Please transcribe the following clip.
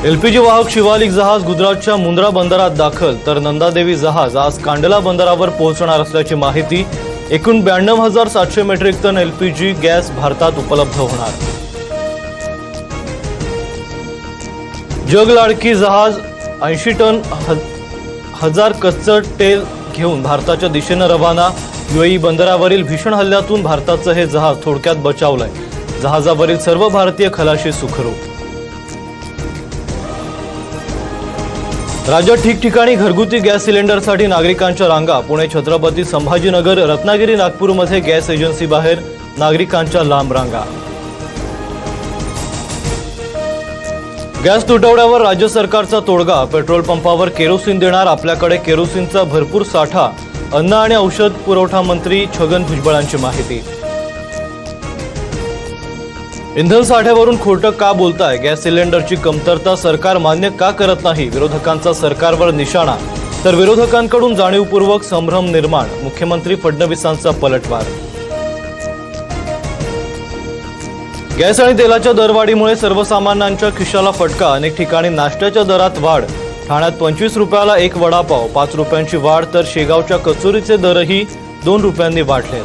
LPG वाहक शिवालिक जहाज गुजरातच्या मुंद्रा बंदरात दाखल, तर नंदादेवी जहाज आज कांडला बंदरावर पोहोचणार असल्याची माहिती। एकूण 92,700 मेट्रिक टन एलपीजी गॅस भारतात उपलब्ध होणार। जगलाडकी जहाज 80 टन 1000 कच्चं तेल घेऊन भारताच्या दिशेने रवाना। यूएई बंदरावरील भीषण हल्ल्यातून भारताचं हे जहाज थोडक्यात बचावलंय। जहाजावरील सर्व भारतीय खलाशी सुखरूप। राज्यात ठिकठिकाणी घरगुती गॅस सिलेंडरसाठी नागरिकांच्या रांगा। पुणे, छत्रपती संभाजीनगर, रत्नागिरी, नागपूरमध्ये गॅस एजन्सी बाहेर नागरिकांच्या लांब रांगा। गॅस तुटवड्यावर राज्य सरकारचा तोडगा। पेट्रोल पंपावर केरोसिन देणार, आपल्याकडे केरोसिनचा भरपूर साठा। अन्न आणि औषध पुरवठा मंत्री छगन भुजबळांची माहिती। इंधन साठ्यावरून खोटं का बोलताय? गॅस सिलेंडरची कमतरता सरकार मान्य का करत नाही? विरोधकांचा सरकारवर निशाणा, तर विरोधकांकडून जाणीवपूर्वक संभ्रम निर्माण। मुख्यमंत्री फडणवीसांचा पलटवार। गॅस आणि तेलाच्या दरवाढीमुळे सर्वसामान्यांच्या खिशाला फटका। अनेक ठिकाणी नाश्त्याच्या दरात वाढ। ठाण्यात 25 रुपयाला एक वडापाव, 5 रुपयांची वाढ, तर शेगावच्या कचोरीचे दरही 2 रुपयांनी वाढले।